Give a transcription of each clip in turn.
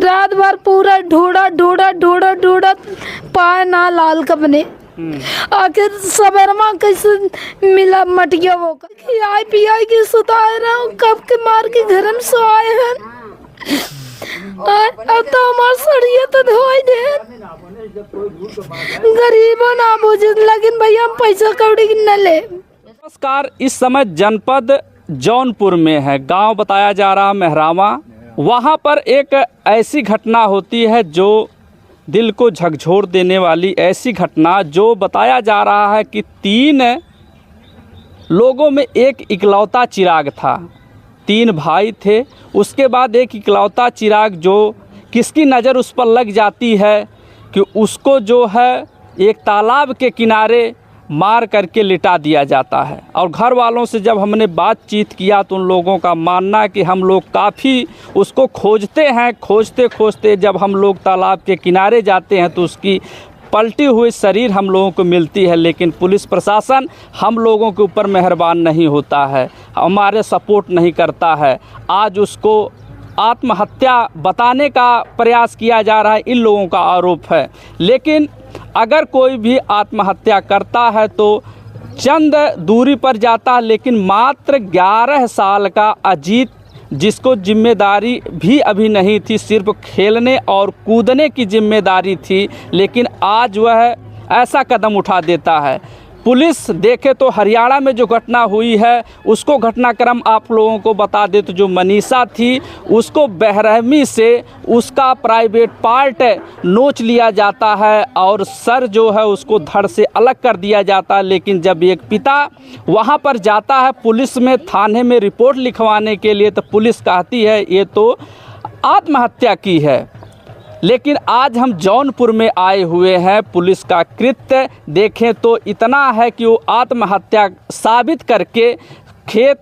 रात भर पूरा ढूंढा ढूंढा ढूंढा ढूंढा, पाए ना लाल कपने। आखिर सबरमा कैसे मिला मट गया वो। खियाई पियाई के सुताए रहा हूँ, कब के मार के घर में सोए हैं। अब तो हमार सड़िया तो धोई दे, गरीबों ना बुझे, लेकिन भैया हम पैसा कौड़ी न ले। नमस्कार, इस समय जनपद जौनपुर में है, गांव बताया जा रहा मेहरामा। वहां पर एक ऐसी घटना होती है जो दिल को झकझोर देने वाली ऐसी घटना, जो बताया जा रहा है कि 3 लोगों में एक इकलौता चिराग था। 3 भाई थे, उसके बाद एक इकलौता चिराग जो किसकी नज़र उस पर लग जाती है कि उसको जो है एक तालाब के किनारे मार करके लिटा दिया जाता है। और घर वालों से जब हमने बातचीत किया तो उन लोगों का मानना है कि हम लोग काफ़ी उसको खोजते हैं, खोजते खोजते जब हम लोग तालाब के किनारे जाते हैं तो उसकी पलटी हुई शरीर हम लोगों को मिलती है, लेकिन पुलिस प्रशासन हम लोगों के ऊपर मेहरबान नहीं होता है, हमारे सपोर्ट नहीं करता है। आज उसको आत्महत्या बताने का प्रयास किया जा रहा है, इन लोगों का आरोप है। लेकिन अगर कोई भी आत्महत्या करता है तो चंद दूरी पर जाता है, लेकिन मात्र 11 साल का अजीत, जिसको जिम्मेदारी भी अभी नहीं थी, सिर्फ खेलने और कूदने की जिम्मेदारी थी, लेकिन आज वह ऐसा कदम उठा देता है। पुलिस देखे तो हरियाणा में जो घटना हुई है उसको घटनाक्रम आप लोगों को बता दे तो जो मनीषा थी उसको बेरहमी से उसका प्राइवेट पार्ट नोच लिया जाता है और सर जो है उसको धड़ से अलग कर दिया जाता है। लेकिन जब एक पिता वहां पर जाता है पुलिस में, थाने में रिपोर्ट लिखवाने के लिए, तो पुलिस कहती है ये तो आत्महत्या की है। लेकिन आज हम जौनपुर में आए हुए हैं, पुलिस का कृत्य देखें तो इतना है कि वो आत्महत्या साबित करके खेत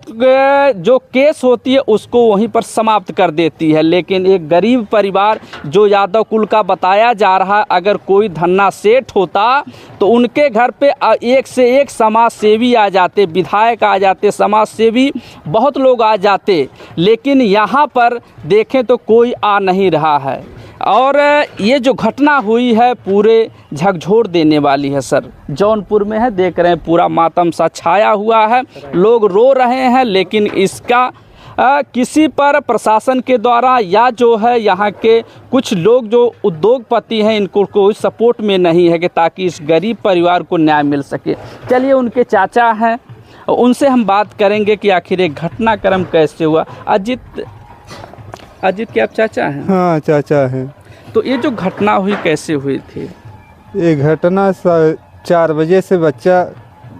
जो केस होती है उसको वहीं पर समाप्त कर देती है। लेकिन एक गरीब परिवार जो यादव कुल का बताया जा रहा है, अगर कोई धन्ना सेठ होता तो उनके घर पे एक से एक समाज सेवी आ जाते, विधायक आ जाते, समाज सेवी बहुत लोग आ जाते, लेकिन यहाँ पर देखें तो कोई आ नहीं रहा है। और ये जो घटना हुई है पूरे झकझोर देने वाली है सर। जौनपुर में है, देख रहे हैं पूरा मातम सा छाया हुआ है, लोग रो रहे हैं, लेकिन इसका किसी पर प्रशासन के द्वारा या जो है यहाँ के कुछ लोग जो उद्योगपति हैं इनको कोई सपोर्ट में नहीं है कि ताकि इस गरीब परिवार को न्याय मिल सके। चलिए, उनके चाचा हैं, उनसे हम बात करेंगे कि आखिर एक घटनाक्रम कैसे हुआ। अजीत के आप चाचा हैं? हाँ, चाचा हैं। तो ये जो घटना हुई कैसे हुई थी? ये घटना 4 बजे से बच्चा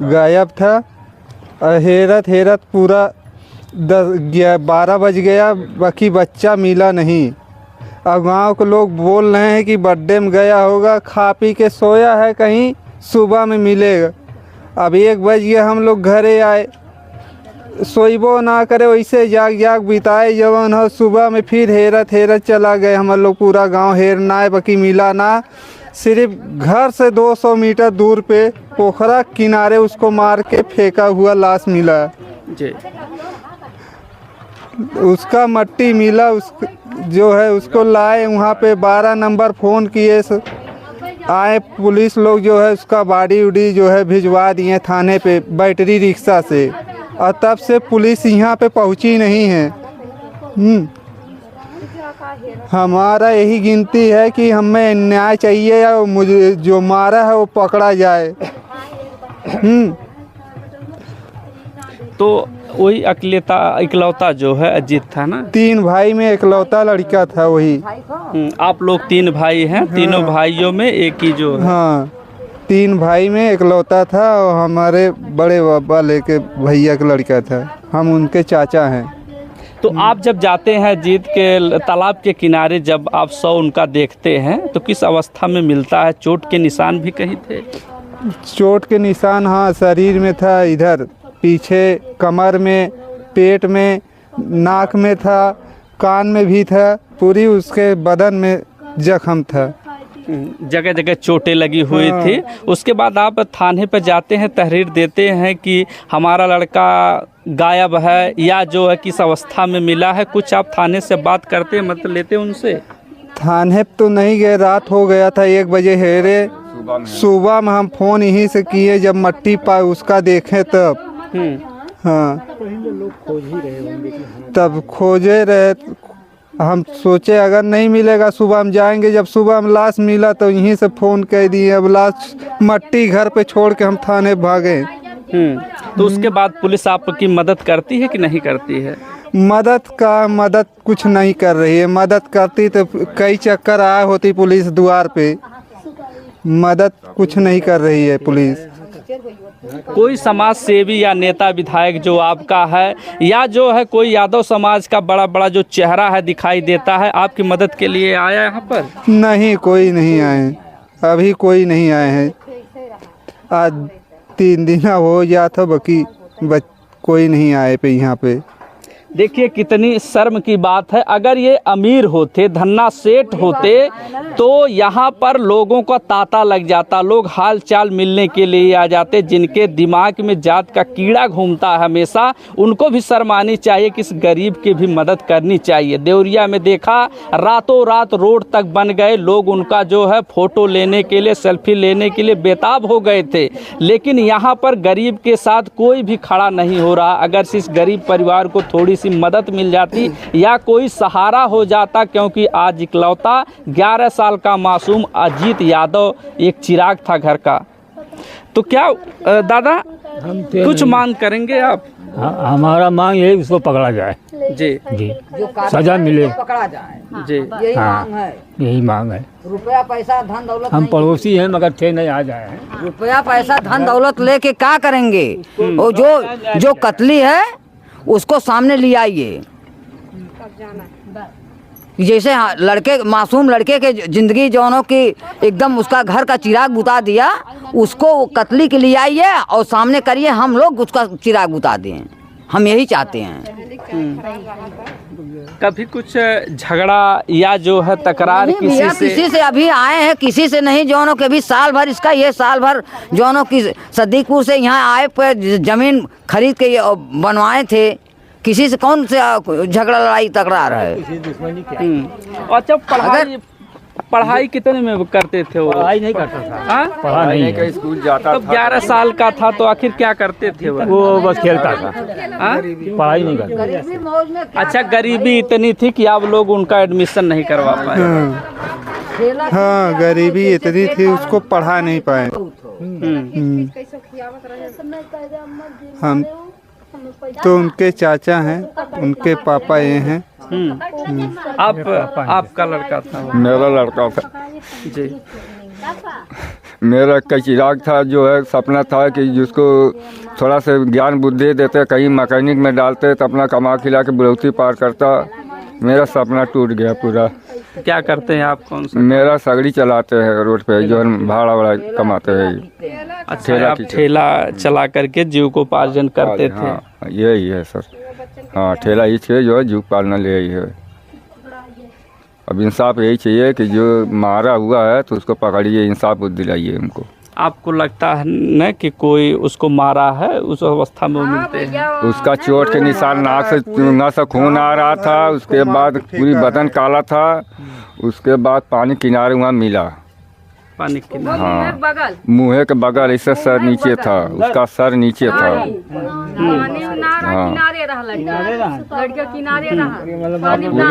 गायब था और हेरत पूरा 12 बज गया, बाकी बच्चा मिला नहीं। अब गांव के लोग बोल रहे हैं कि बर्थडे में गया होगा, खा पी के सोया है कहीं, सुबह में मिलेगा। अब 1 बज गया, हम लोग घरे आए, सोइबो ना करे वैसे जाग बिताए जवन हो। सुबह में फिर हेरत चला गए हम लोग, पूरा गांव हेरना है, बाकी मिला ना। सिर्फ घर से 200 मीटर दूर पे पोखरा किनारे उसको मार के फेंका हुआ लाश मिला जी। उसका मट्टी मिला, जो है उसको लाए वहाँ पे, 12 नंबर फ़ोन किए, आए पुलिस लोग जो है उसका बॉडी उडी जो है भिजवा दिए थाने पे बैटरी रिक्शा से, और तब से पुलिस यहाँ पे पहुँची नहीं है। हमारा यही गिनती है कि हमें न्याय चाहिए या मुझे जो मारा है वो पकड़ा जाए। तो वही इकलौता जो है अजीत था ना? 3 भाई में इकलौता लड़का था वही। आप लोग 3 भाई हैं? हाँ। तीनों भाइयों में एक ही जो है? हाँ, 3 भाई में इकलौता था और हमारे बड़े बाबा लेके भैया का लड़का था, हम उनके चाचा हैं। तो आप जब जाते हैं जीत के तालाब के किनारे, जब आप उनका देखते हैं तो किस अवस्था में मिलता है? चोट के निशान भी कहीं थे? चोट के निशान हाँ शरीर में था, इधर पीछे कमर में, पेट में, नाक में था, कान में भी था, पूरी उसके बदन में जख्म था, जगह जगह चोटें लगी हुई थी। उसके बाद आप थाने पर जाते हैं, तहरीर देते हैं कि हमारा लड़का गायब है या जो है किस अवस्था में मिला है, कुछ आप थाने से बात करते हैं, मतलब लेते हैं उनसे? थाने पे तो नहीं गए, रात हो गया था 1 बजे हेरे। सुबह में हम फ़ोन यहीं से किए, जब मट्टी पाए उसका देखे तब। हाँ, तब खोजे रहे। हम सोचे अगर नहीं मिलेगा सुबह हम जाएंगे। जब सुबह हम लाश मिला तो यहीं से फ़ोन कर दिए। अब लाश मट्टी घर पे छोड़ के हम थाने भागे। तो उसके बाद पुलिस आपकी मदद करती है कि नहीं करती है? मदद कुछ नहीं कर रही है। मदद करती तो कई चक्कर आए होती पुलिस द्वार पे। मदद कुछ नहीं कर रही है पुलिस। कोई समाज सेवी या नेता विधायक जो आपका है, या जो है कोई यादव समाज का बड़ा बड़ा जो चेहरा है दिखाई देता है, आपकी मदद के लिए आया यहाँ पर? नहीं, कोई नहीं आए। अभी कोई नहीं आए हैं। आज 3 दिन हो गया था, बाकी कोई नहीं आए पे यहाँ पे। देखिए कितनी शर्म की बात है। अगर ये अमीर होते, धन्ना सेठ होते, तो यहाँ पर लोगों का तांता लग जाता, लोग हाल चाल मिलने के लिए आ जाते। जिनके दिमाग में जात का कीड़ा घूमता है हमेशा, उनको भी शर्म आनी चाहिए कि इस गरीब की भी मदद करनी चाहिए। देवरिया में देखा, रातों रात रोड तक बन गए, लोग उनका जो है फोटो लेने के लिए, सेल्फी लेने के लिए बेताब हो गए थे। लेकिन यहाँ पर गरीब के साथ कोई भी खड़ा नहीं हो रहा। अगर इस गरीब परिवार को थोड़ी सी मदद मिल जाती या कोई सहारा हो जाता, क्योंकि आज इकलौता 11 साल का मासूम अजीत यादव एक चिराग था घर का। तो क्या दादा कुछ मांग करेंगे आप? हमारा मांग यही, उसको पकड़ा जाए जी जी, सजा मिले पकड़ा जाए जी। यही मांग है। रुपया पैसा धन दौलत हम पड़ोसी हैं मगर थे नहीं आ जाए। रुपया पैसा धन दौलत लेके क्या करेंगे? वो जो कतली है उसको सामने ले आइए। जैसे लड़के, मासूम लड़के के जिंदगी जौनों की एकदम उसका घर का चिराग बुता दिया, उसको कतली के लिए आइए और सामने करिए, हम लोग उसका चिराग बुता दें। हम यही चाहते हैं। कभी कुछ झगड़ा या जो है तकरार किसी से अभी आए हैं, किसी से नहीं। जौनों के भी साल भर, इसका ये साल भर जौनों की सदीकपुर से यहाँ आए पे जमीन खरीद के बनवाए थे, किसी से कौन से झगड़ा लड़ाई तकरार है? अच्छा, पढ़ाई कितने में करते थे वो? पढ़ाई नहीं करता था। पढ़ा नहीं है। स्कूल जाता था। 11 साल का था तो आखिर क्या करते थे वो बस खेलता था, पढ़ाई नहीं करता। अच्छा, गरीबी इतनी थी कि आप लोग उनका एडमिशन नहीं करवा पाए। हाँ, गरीबी इतनी थी, उसको पढ़ा नहीं पाए। हम तो उनके चाचा हैं, उनके पापा ये हैं। आपका लड़का था? मेरा लड़का था जी। मेरा का चिराग था, जो है सपना था कि जिसको थोड़ा सा ज्ञान बुद्धि देते, कहीं मैकेनिक में डालते तो अपना कमा खिला के बुढ़ौती पार करता। मेरा सपना टूट गया पूरा। क्या करते हैं आप? कौन सा? मेरा सगड़ी चलाते हैं रोड पे, जो भाड़ा वाड़ा कमाते हैं। अच्छा, आप ठेला चला करके जीव को उपार्जन करते थे? हाँ, यही है सर। हाँ, ठेला ही चाहिए, जो है जीव पालना ले ही है। अब इंसाफ यही चाहिए कि जो मारा हुआ है तो उसको पकड़िए, इंसाफ दिलाइए हमको। आपको लगता है न कि कोई उसको मारा है, उस अवस्था में वो मिलते हैं? उसका चोट के निशान, नाक से चूंगा से खून आ रहा था, उसके बाद पूरी बदन काला था, उसके बाद पानी किनारे वहाँ मिला। पानी किनारे? हाँ, मुँह के बगल ऐसे सर नीचे था, उसका सर नीचे था। हाँ,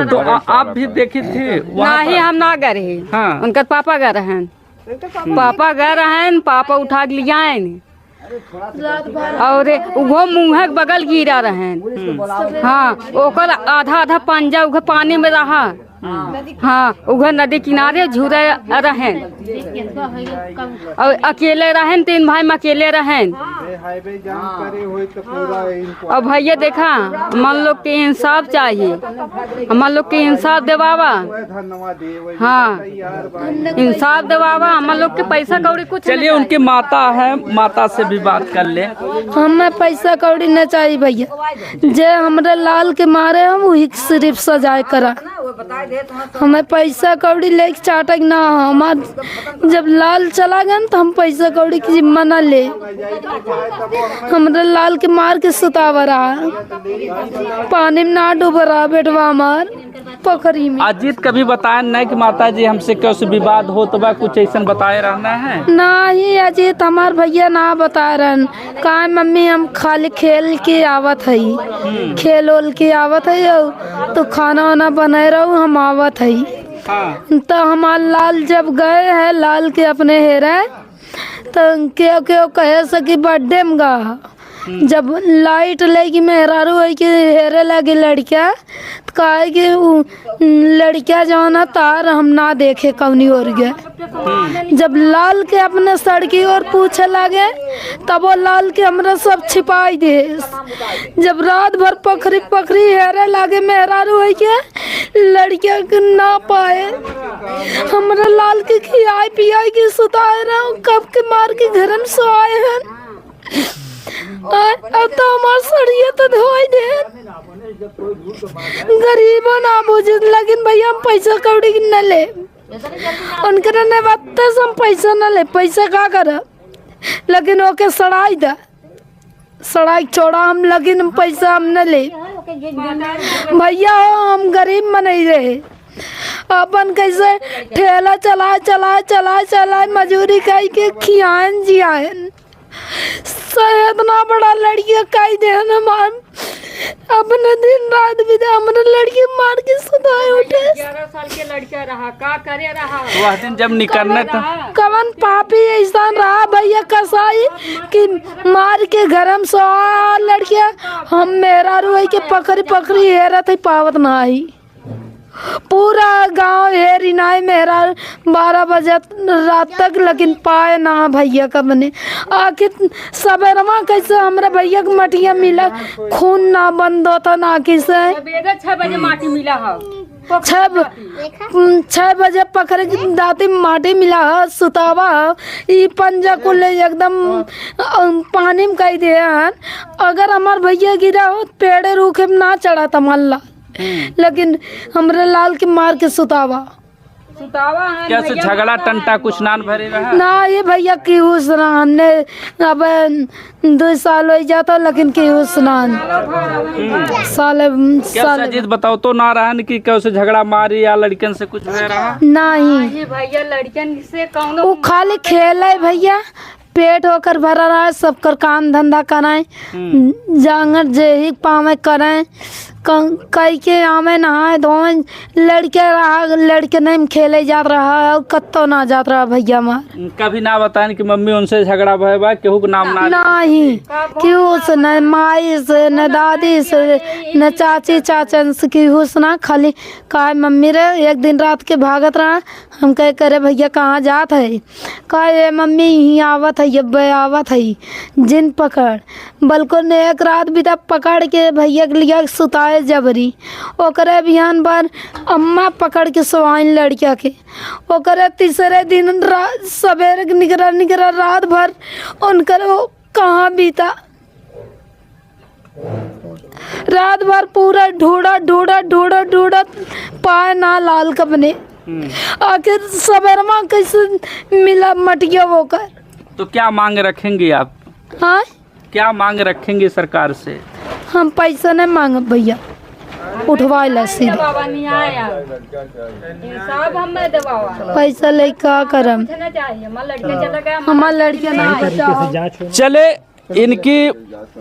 तो आप भी देखे थे? नहीं, हम ना गए रहे। हाँ। उनका पापा गए रहन, पापा गए रहन, पापा उठा के लिया और वो मुँह के बगल गिरा रहन। हाँ, ओकर आधा आधा पंजा उघ पानी में रहा। हाँ, उघ नदी किनारे झूरे रहन और अकेले रहन, 3 भाई में अकेले रहन। और भैया देखा, हम लोग के इंसाफ चाहिए, हम लोग के इंसाफ देवावा। हाँ, इंसाफ देवावा, हम लोग के पैसा कौड़ी कुछ। चलिए, उनकी माता है, माता से भी बात कर ले। हमें पैसा कौड़ी न चाहिए भैया, जे हमारे लाल के मारे हम वही सिर्फ सजाए करा। हमें पैसा कौड़ी लेके चाटक ना, हमार जब लाल चला गया तो हम पैसा कौड़ी की जिम्मा न ले। हमारे लाल के मार के सुतावा रहा, पानी में ना डूब रहा बेटवा हमार। पोखरी में। अजीत कभी बताया नहीं कि माता जी हमसे कैसे विवाद हो तो कुछ ऐसा बताए रहना है? नहीं अजीत हमार भैया ना बता रहन, कहा मम्मी हम खाली खेल के आवत है, खेल ओल के आवत है तो खाना वाना बनाए रहो हम आवत है। हाँ। तो हमार लाल जब गए हैं लाल के अपने हेरे तो क्यों कहे सकी बर्थडे में गा जब लाइट लगी मेहरारू है कि हेरे लगी लड़किया तो कहे कि लड़किया जो ना तार हम ना देखे कौनी और गए। जब लाल के अपने सड़की और पूछे लगे तब वो लाल के हमरा सब छिपाई दे। जब रात भर पखरी पखरी हेरे लगे मेहरारू है कि लड़किया के ना पाए हमरा लाल के खियाई पियाई के सुताए रहा कब के मार के घर में सोए हैं। अब तो हमार सड़िया तो धोई दे गरीबों ना बुझे लेकिन भैया हम पैसा कौड़ी न ले उनके ने बात हम पैसा न ले पैसा का कर लेकिन ओके सड़ाई दा सड़ाई छोड़ा हम लेकिन पैसा हम न ले भैया हम गरीब में नहीं रहे अपन कैसे ठेला चला चला चला चला मजूरी कई के खियान जियान इतना बड़ा लड़कियां कई दे हमार अपने दिन रात भी हमारे लड़की मार के सुधाए उठे। 11 साल के लड़का रहा का करे रहा वह दिन जब निकलना था कवन पापी ऐसा रहा भैया कसाई कि मार के घर में सो लड़कियां हम मेरा रुई के पकड़ी पकड़ी हेरा थे पावत ना आई पूरा गांव हेरी नाई मेरा 12 बजे रात तक लेकिन पाए ना भैया का बने आखिर सवेरमा कैसे हमरा भैया के मटिया मिला खून ना बंद होता ना किसे 6 बजे माटी मिला है 6 बजे पकड़ के दाती माटी मिला है सुतावा ये पंजा को ले एकदम पानी में कह दिया अगर हमार भैया गिरा हो पेड़े रूखे में ना चढ़ा था मल्ला लेकिन हमरे लाल के मार के सुतावा है क्या से झगड़ा टंटा कुछ नान भरे रहा ना ये भैया की हुसना हमने अब 2 साल हो जाता लेकिन की हुसना साल अजीत बताओ तो ना रहन कि कैसे झगड़ा मारी या लड़कन से कुछ हो रहा नहीं भैया लड़कन से कौन वो खाली खेल है भैया पेट होकर भरा रहा है सबकर काम धंधा कराए जांगर जे ही पावे कराए कई के आमे नहाए धोए लड़के नहीं खेले जात रहा है कत्तो ना जात रहा भैया मार कभी ना बताएं कि मम्मी उनसे झगड़ा भय बा केहू के नाम ना नहीं क्यों से न माई से न दादी से न चाची चाचन से क्यों से ना खाली कहा मम्मी रे एक दिन रात के भागत रहा हम कहे करे भैया कहाँ जात है कहे मम्मी यहीं आवत है अब आवत है जिन पकड़ बल्कि ने एक रात भी तब पकड़ के भैया के लिया सुताए जबरी ओकरे बिहान बार अम्मा पकड़ के सोवाइन लड़किया के ओकरे तीसरे दिन सवेरे निकरा रात भर उनकर वो कहाँ बीता रात भर पूरा ढूंढा पाए ना लाल का बने आखिर सवेरमा कैसे मिला मटिया वो कर। तो क्या मांग रखेंगे आप? हाँ क्या मांग रखेंगे सरकार से? हम पैसा नहीं मांगे भैया उठवा ला सीधे बाबा नहीं आया सब हमें दबावा पैसा ले का करम हमार लड़के नहीं चले इनकी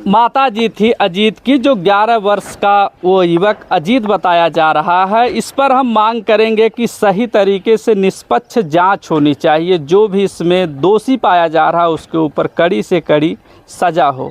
माता जी थी अजीत की जो 11 वर्ष का वो युवक अजीत बताया जा रहा है। इस पर हम मांग करेंगे कि सही तरीके से निष्पक्ष जांच होनी चाहिए, जो भी इसमें दोषी पाया जा रहा है उसके ऊपर कड़ी से कड़ी सजा हो।